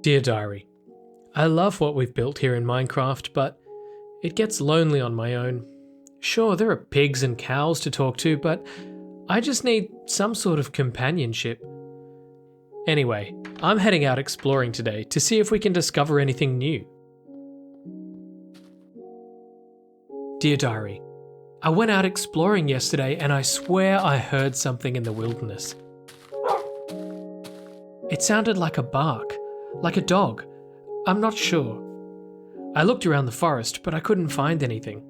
Dear Diary, I love what we've built here in Minecraft, but it gets lonely on my own. Sure, there are pigs and cows to talk to, but I just need some sort of companionship. Anyway, I'm heading out exploring today to see if we can discover anything new. Dear Diary, I went out exploring yesterday and I swear I heard something in the wilderness. It sounded like a bark, like a dog. I'm not sure. I looked around the forest, but I couldn't find anything.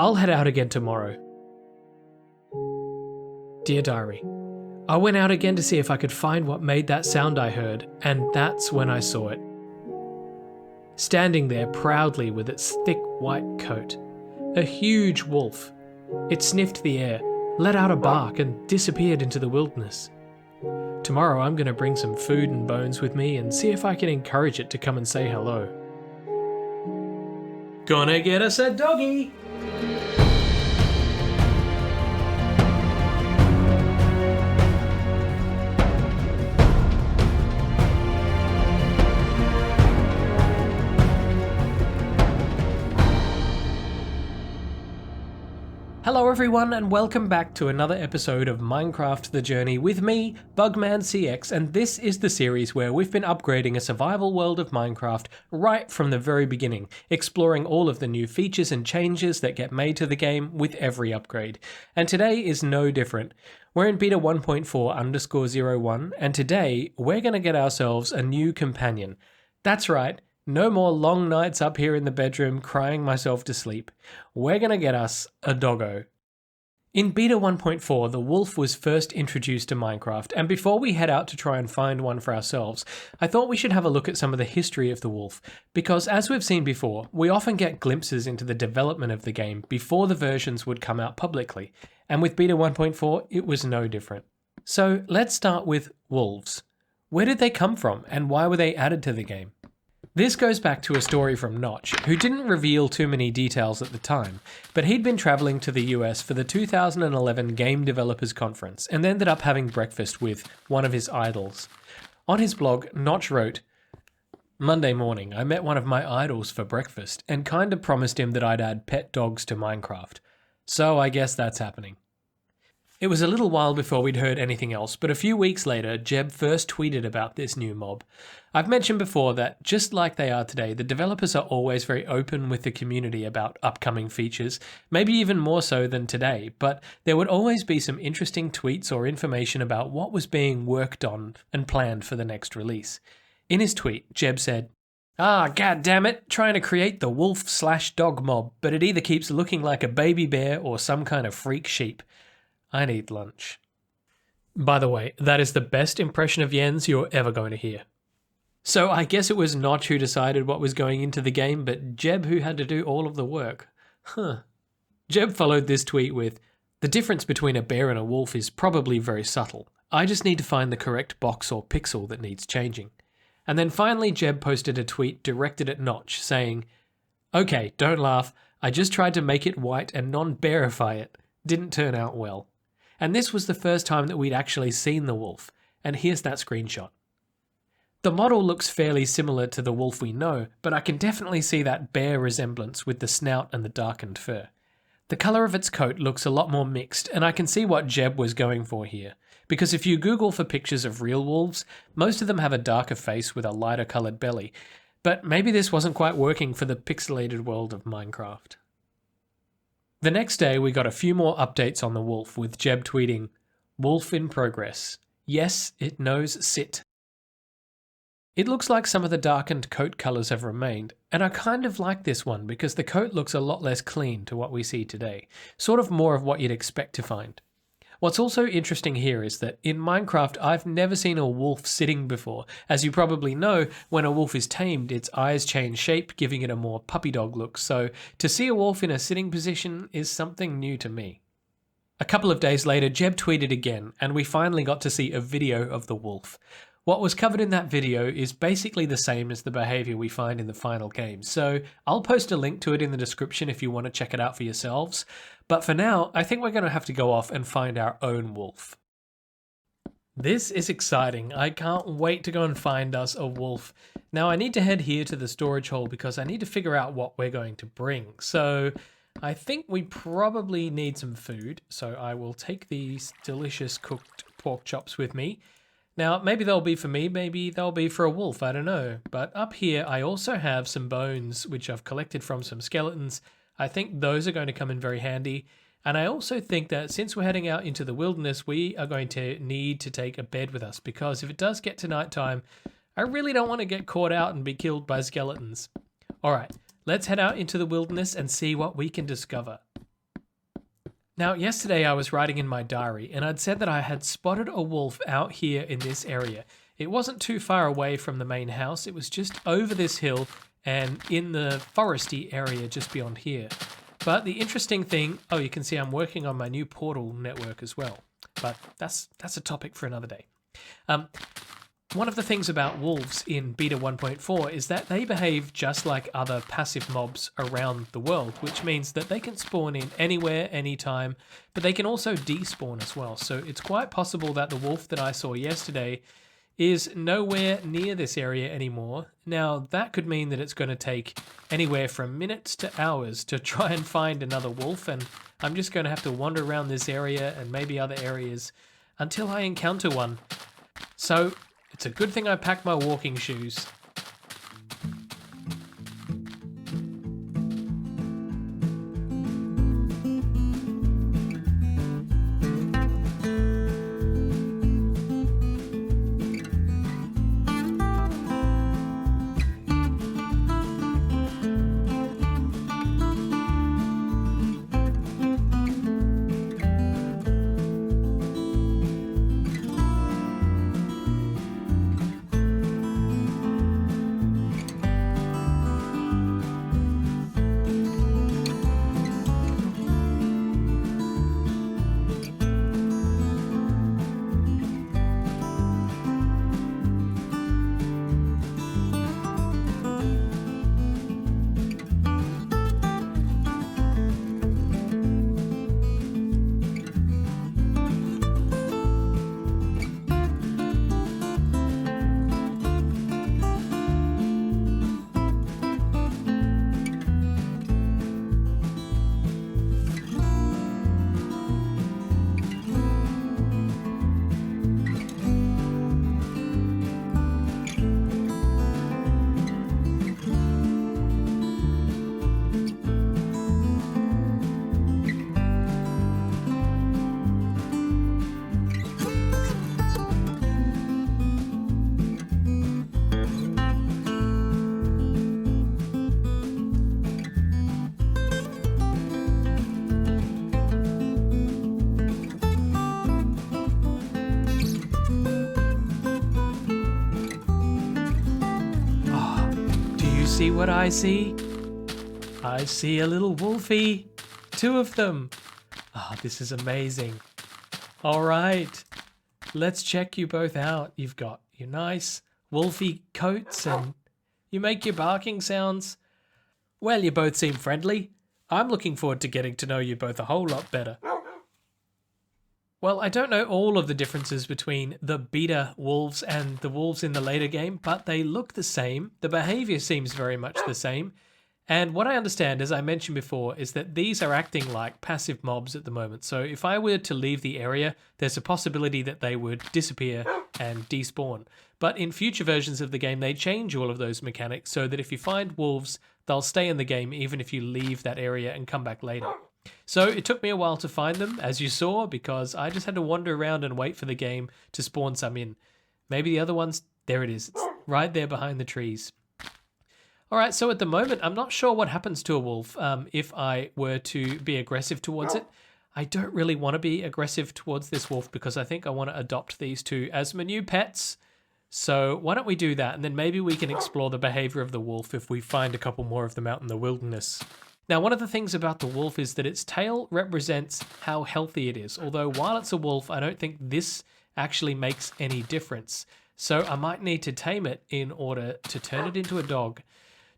I'll head out again tomorrow. Dear Diary, I went out again to see if I could find what made that sound I heard, and that's when I saw it. Standing there proudly with its thick white coat. A huge wolf. It sniffed the air, let out a bark, and disappeared into the wilderness. Tomorrow I'm going to bring some food and bones with me and see if I can encourage it to come and say hello. Gonna get us a doggy! Hello everyone and welcome back to another episode of Minecraft The Journey with me, bugmancx, and this is the series where we've been upgrading a survival world of Minecraft right from the very beginning, exploring all of the new features and changes that get made to the game with every upgrade. And today is no different. We're in beta 1.4_01 and today we're going to get ourselves a new companion. That's right. No more long nights up here in the bedroom crying myself to sleep. We're gonna get us a doggo. In beta 1.4, the wolf was first introduced to Minecraft, and before we head out to try and find one for ourselves, I thought we should have a look at some of the history of the wolf, because as we've seen before, we often get glimpses into the development of the game before the versions would come out publicly, and with beta 1.4, it was no different. So let's start with wolves. Where did they come from, and why were they added to the game? This goes back to a story from Notch, who didn't reveal too many details at the time, but he'd been travelling to the US for the 2011 Game Developers Conference and ended up having breakfast with one of his idols. On his blog, Notch wrote, "Monday morning, I met one of my idols for breakfast and kinda promised him that I'd add pet dogs to Minecraft. So I guess that's happening." It was a little while before we'd heard anything else, but a few weeks later, Jeb first tweeted about this new mob. I've mentioned before that, just like they are today, the developers are always very open with the community about upcoming features, maybe even more so than today, but there would always be some interesting tweets or information about what was being worked on and planned for the next release. In his tweet, Jeb said, God damn it, trying to create the wolf/dog mob, but it either keeps looking like a baby bear or some kind of freak sheep. I need lunch." By the way, that is the best impression of Jens you're ever going to hear. So I guess it was Notch who decided what was going into the game, but Jeb who had to do all of the work. Jeb followed this tweet with, "The difference between a bear and a wolf is probably very subtle. I just need to find the correct box or pixel that needs changing." And then finally Jeb posted a tweet directed at Notch saying, "Okay, don't laugh. I just tried to make it white and non-bearify it. Didn't turn out well." And this was the first time that we'd actually seen the wolf, and here's that screenshot. The model looks fairly similar to the wolf we know, but I can definitely see that bear resemblance with the snout and the darkened fur. The colour of its coat looks a lot more mixed, and I can see what Jeb was going for here, because if you Google for pictures of real wolves, most of them have a darker face with a lighter coloured belly, but maybe this wasn't quite working for the pixelated world of Minecraft. The next day we got a few more updates on the wolf, with Jeb tweeting, "Wolf in progress. Yes, it knows sit." It looks like some of the darkened coat colours have remained, and I kind of like this one because the coat looks a lot less clean to what we see today, sort of more of what you'd expect to find. What's also interesting here is that in Minecraft I've never seen a wolf sitting before. As you probably know, when a wolf is tamed, its eyes change shape, giving it a more puppy dog look, so to see a wolf in a sitting position is something new to me. A couple of days later, Jeb tweeted again, and we finally got to see a video of the wolf. What was covered in that video is basically the same as the behaviour we find in the final game, so I'll post a link to it in the description if you want to check it out for yourselves. But for now, I think we're going to have to go off and find our own wolf. This is exciting. I can't wait to go and find us a wolf. Now I need to head here to the storage hall because I need to figure out what we're going to bring. So I think we probably need some food. So I will take these delicious cooked pork chops with me. Now maybe they'll be for me, maybe they'll be for a wolf, I don't know. But up here I also have some bones which I've collected from some skeletons. I think those are going to come in very handy. And I also think that since we're heading out into the wilderness, we are going to need to take a bed with us because if it does get to nighttime, I really don't want to get caught out and be killed by skeletons. All right, let's head out into the wilderness and see what we can discover. Now, yesterday I was writing in my diary and I'd said that I had spotted a wolf out here in this area. It wasn't too far away from the main house. It was just over this hill and in the foresty area just beyond here. But the interesting thing, oh, you can see I'm working on my new portal network as well. But that's a topic for another day. One of the things about wolves in beta 1.4 is that they behave just like other passive mobs around the world, which means that they can spawn in anywhere, anytime, but they can also despawn as well. So it's quite possible that the wolf that I saw yesterday is nowhere near this area anymore. Now, that could mean that it's going to take anywhere from minutes to hours to try and find another wolf, and I'm just going to have to wander around this area and maybe other areas until I encounter one. So, it's a good thing I packed my walking shoes. See what I see? I see a little wolfie. 2 of them. Oh, this is amazing. All right, let's check you both out. You've got your nice wolfy coats and you make your barking sounds. Well, you both seem friendly. I'm looking forward to getting to know you both a whole lot better. Well, I don't know all of the differences between the beta wolves and the wolves in the later game, but they look the same. The behavior seems very much the same. And what I understand, as I mentioned before, is that these are acting like passive mobs at the moment. So if I were to leave the area, there's a possibility that they would disappear and despawn. But in future versions of the game, they change all of those mechanics so that if you find wolves, they'll stay in the game even if you leave that area and come back later. So it took me a while to find them, as you saw, because I just had to wander around and wait for the game to spawn some in. Maybe the other ones, there it is. It's right there behind the trees. All right, so at the moment, I'm not sure what happens to a wolf if I were to be aggressive towards it. I don't really want to be aggressive towards this wolf because I think I want to adopt these 2 as my new pets. So why don't we do that, and then maybe we can explore the behavior of the wolf if we find a couple more of them out in the wilderness. Now, one of the things about the wolf is that its tail represents how healthy it is. Although while it's a wolf, I don't think this actually makes any difference. So I might need to tame it in order to turn it into a dog.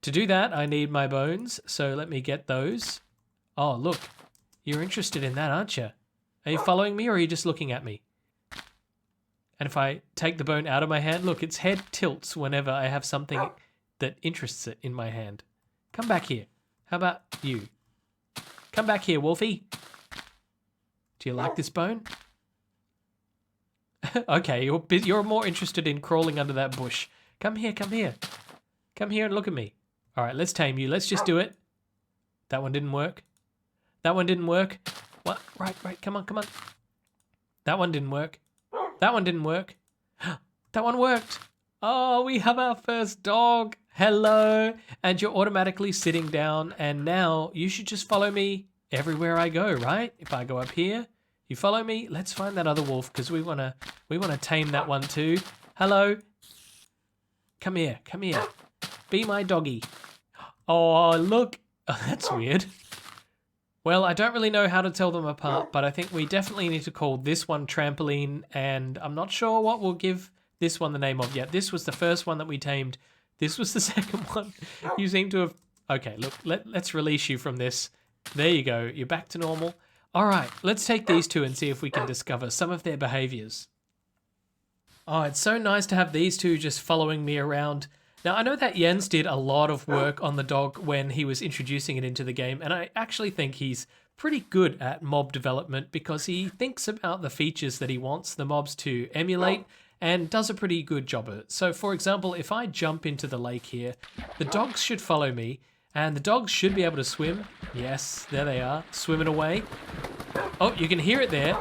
To do that, I need my bones. So let me get those. Oh, look, you're interested in that, aren't you? Are you following me or are you just looking at me? And if I take the bone out of my hand, look, its head tilts whenever I have something that interests it in my hand. Come back here. How about you? Come back here, Wolfie. Do you like this bone? Okay, you're more interested in crawling under that bush. Come here, come here. Come here and look at me. All right, let's tame you. Let's just do it. That one didn't work. That one didn't work. What? Right, come on, come on. That one didn't work. That one didn't work. That one worked. Oh, we have our first dog. Hello. And you're automatically sitting down, and now you should just follow me everywhere I go, right? If I go up here, you follow me. Let's find that other wolf because we wanna tame that one too. Hello. Come here, come here. Be my doggy. Oh, look. Oh, that's weird. Well, I don't really know how to tell them apart, but I think we definitely need to call this one Trampoline, and I'm not sure what we'll give this one the name of yet. This was the first one that we tamed. This was the second one. You seem to have... Okay, look, let's release you from this. There you go. You're back to normal. All right, let's take these two and see if we can discover some of their behaviors. Oh, it's so nice to have these two just following me around. Now, I know that Jens did a lot of work on the dog when he was introducing it into the game, and I actually think he's pretty good at mob development because he thinks about the features that he wants the mobs to emulate and does a pretty good job of it. So, for example, if I jump into the lake here, the dogs should follow me, and the dogs should be able to swim. Yes, there they are, swimming away. Oh, you can hear it there.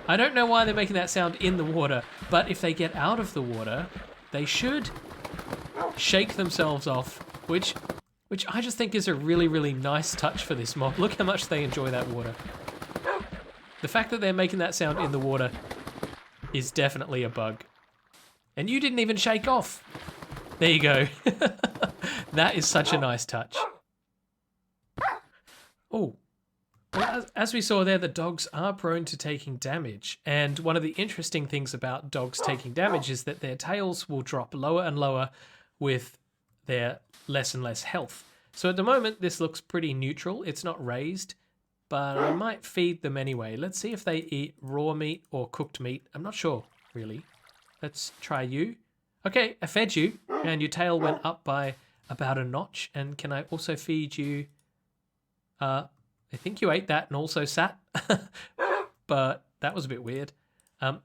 I don't know why they're making that sound in the water, but if they get out of the water, they should shake themselves off, which I just think is a really, really nice touch for this mob. Look how much they enjoy that water. The fact that they're making that sound in the water is definitely a bug. And you didn't even shake off. There you go. That is such a nice touch. Oh. Well, as we saw there, the dogs are prone to taking damage. And one of the interesting things about dogs taking damage is that their tails will drop lower and lower with their less and less health. So at the moment, this looks pretty neutral. It's not raised, but I might feed them anyway. Let's see if they eat raw meat or cooked meat. I'm not sure, really. Let's try you. Okay, I fed you, and your tail went up by about a notch. And can I also feed you... I think you ate that and also sat, but that was a bit weird.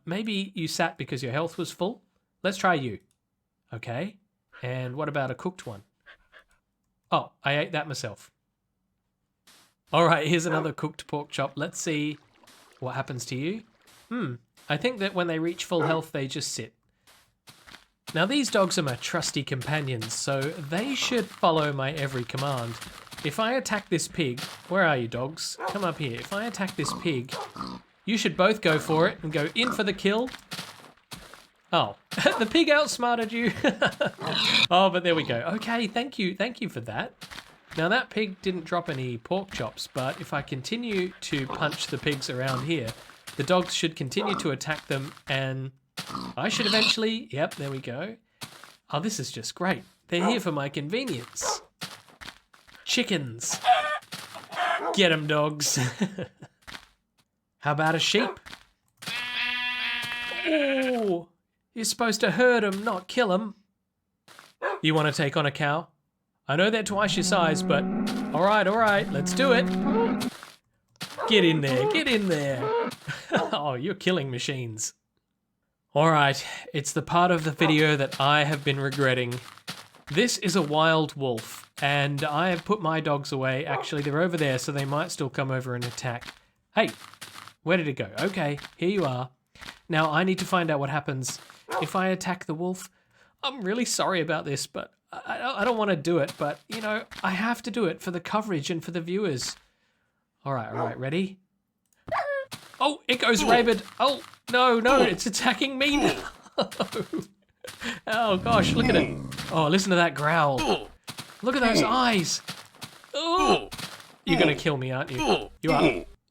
Maybe you sat because your health was full. Let's try you. Okay. And what about a cooked one? Oh, I ate that myself. All right, here's another cooked pork chop. Let's see what happens to you. I think that when they reach full health, they just sit. Now, these dogs are my trusty companions, so they should follow my every command. If I attack this pig, where are you dogs? Come up here. If I attack this pig, you should both go for it and go in for the kill. Oh, the pig outsmarted you. Oh, but there we go. Okay, thank you for that. Now that pig didn't drop any pork chops, but if I continue to punch the pigs around here, the dogs should continue to attack them and I should eventually, yep, there we go. Oh, this is just great. They're here for my convenience. Chickens. Get 'em, dogs. How about a sheep? Oh, you're supposed to herd 'em, not kill 'em. You want to take on a cow? I know they're twice your size, but all right, let's do it. Get in there, get in there. Oh, you're killing machines. All right, it's the part of the video that I have been regretting. This is a wild wolf, and I have put my dogs away. Actually, they're over there, so they might still come over and attack. Hey, where did it go? Okay, here you are. Now, I need to find out what happens if I attack the wolf. I'm really sorry about this, but I don't want to do it, but, you know, I have to do it for the coverage and for the viewers. All right, ready? Oh, it goes rabid. Oh, no, it's attacking me now. Oh, gosh, look at it. Oh, listen to that growl. Look at those eyes. Oh, you're going to kill me, aren't you?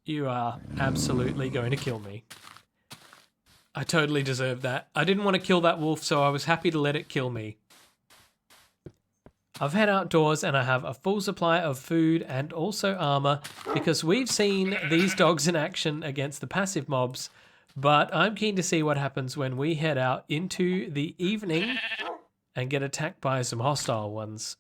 You are absolutely going to kill me. I totally deserve that. I didn't want to kill that wolf, so I was happy to let it kill me. I've head outdoors and I have a full supply of food and also armor because we've seen these dogs in action against the passive mobs But I'm keen to see what happens when we head out into the evening and get attacked by some hostile ones.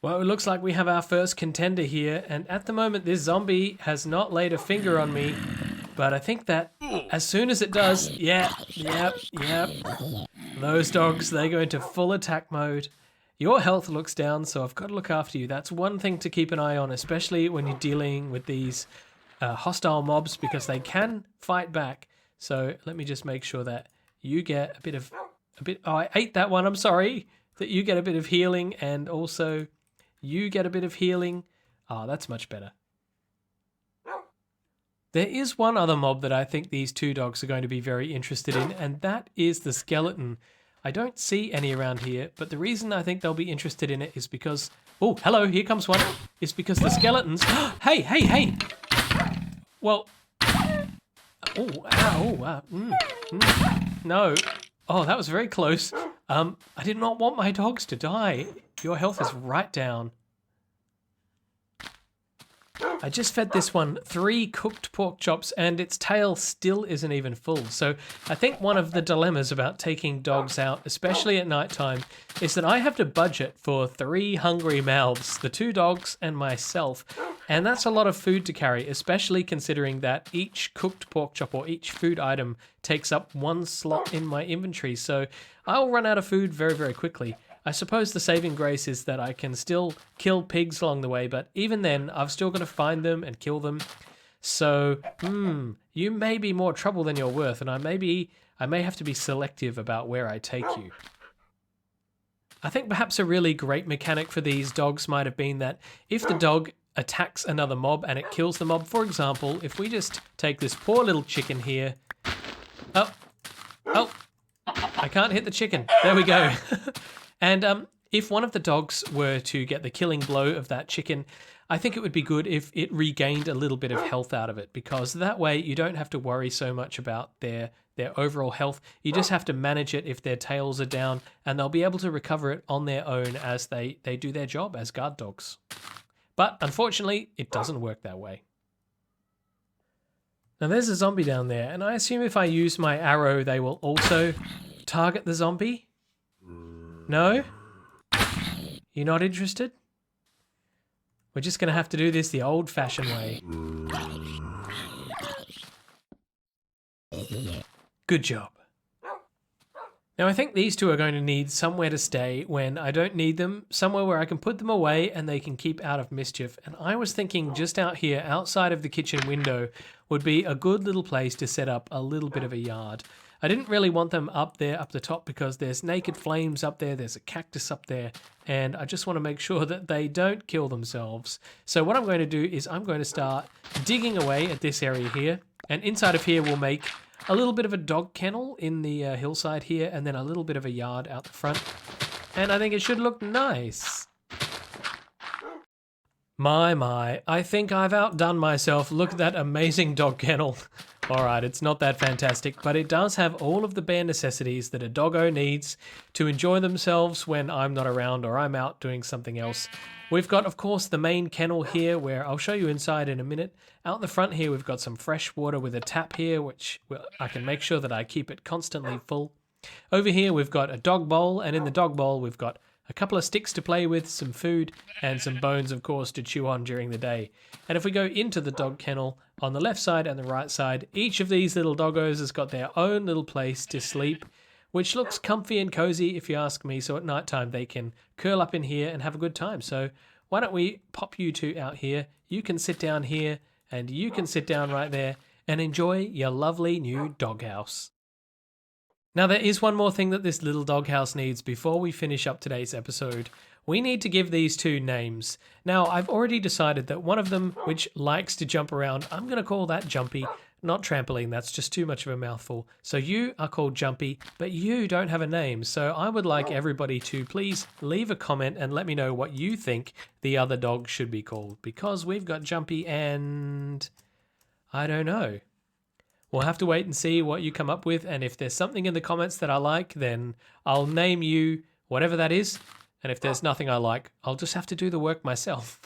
Well, it looks like we have our first contender here, and at the moment this zombie has not laid a finger on me, but I think that as soon as it does, yep, those dogs, they go into full attack mode. Your health looks down, so I've got to look after you. That's one thing to keep an eye on, especially when you're dealing with these hostile mobs, because they can fight back. So let me just make sure that you get oh, I ate that one, I'm sorry. That you get a bit of healing, and also you get a bit of healing. Ah, that's much better. There is one other mob that I think these two dogs are going to be very interested in, and that is the skeleton. I don't see any around here, but the reason I think they'll be interested in it is because... Oh, hello, here comes one. Is because the skeletons... Hey! Well... Oh, ow, no. Oh, that was very close. I did not want my dogs to die. Your health is right down. I just fed this one 3 cooked pork chops and its tail still isn't even full. So I think one of the dilemmas about taking dogs out, especially at night time, is that I have to budget for 3 hungry mouths, the 2 dogs and myself. And that's a lot of food to carry, especially considering that each cooked pork chop or each food item takes up 1 slot in my inventory. So I'll run out of food very, very quickly. I suppose the saving grace is that I can still kill pigs along the way, but even then, I've still got to find them and kill them. So, you may be more trouble than you're worth, and I may have to be selective about where I take you. I think perhaps a really great mechanic for these dogs might have been that if the dog attacks another mob and it kills the mob, for example, if we just take this poor little chicken here. Oh, I can't hit the chicken. There we go. And if one of the dogs were to get the killing blow of that chicken, I think it would be good if it regained a little bit of health out of it, because that way you don't have to worry so much about their overall health. You just have to manage it if their tails are down, and they'll be able to recover it on their own as they do their job as guard dogs. But unfortunately, it doesn't work that way. Now there's a zombie down there, and I assume if I use my arrow, they will also target the zombie? No? You're not interested? We're just going to have to do this the old-fashioned way. Good job. Now I think these two are going to need somewhere to stay when I don't need them, somewhere where I can put them away and they can keep out of mischief. And I was thinking just out here, outside of the kitchen window, would be a good little place to set up a little bit of a yard. I didn't really want them up there, up the top, because there's naked flames up there, there's a cactus up there, and I just want to make sure that they don't kill themselves. So what I'm going to do is I'm going to start digging away at this area here, and inside of here we'll make a little bit of a dog kennel in the hillside here, and then a little bit of a yard out the front. And I think it should look nice. My, I think I've outdone myself. Look at that amazing dog kennel. Alright, it's not that fantastic, but it does have all of the bare necessities that a doggo needs to enjoy themselves when I'm not around or I'm out doing something else. We've got, of course, the main kennel here, where I'll show you inside in a minute. Out the front here, we've got some fresh water with a tap here, which I can make sure that I keep it constantly full. Over here, we've got a dog bowl, and in the dog bowl, we've got a couple of sticks to play with, some food, and some bones, of course, to chew on during the day. And if we go into the dog kennel, on the left side and the right side, each of these little doggos has got their own little place to sleep, which looks comfy and cozy if you ask me, so at night time they can curl up in here and have a good time. So why don't we pop you two out here, you can sit down here, and you can sit down right there, and enjoy your lovely new doghouse. Now there is one more thing that this little doghouse needs before we finish up today's episode. We need to give these two names. Now I've already decided that one of them, which likes to jump around, I'm going to call that Jumpy, not Trampoline, that's just too much of a mouthful. So you are called Jumpy, but you don't have a name. So I would like everybody to please leave a comment and let me know what you think the other dog should be called. Because we've got Jumpy and... I don't know. We'll have to wait and see what you come up with, and if there's something in the comments that I like, then I'll name you whatever that is, and if there's nothing I like, I'll just have to do the work myself.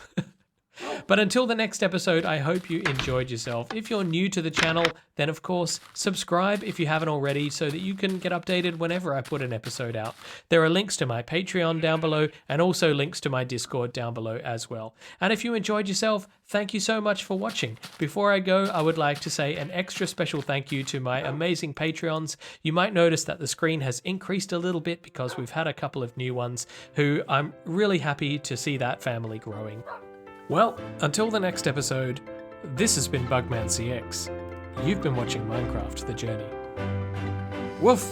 But until the next episode, I hope you enjoyed yourself. If you're new to the channel, then of course, subscribe if you haven't already so that you can get updated whenever I put an episode out. There are links to my Patreon down below and also links to my Discord down below as well. And if you enjoyed yourself, thank you so much for watching. Before I go, I would like to say an extra special thank you to my amazing Patreons. You might notice that the screen has increased a little bit because we've had a couple of new ones who I'm really happy to see that family growing. Well, until the next episode, this has been bugmancx. You've been watching Minecraft The Journey. Woof!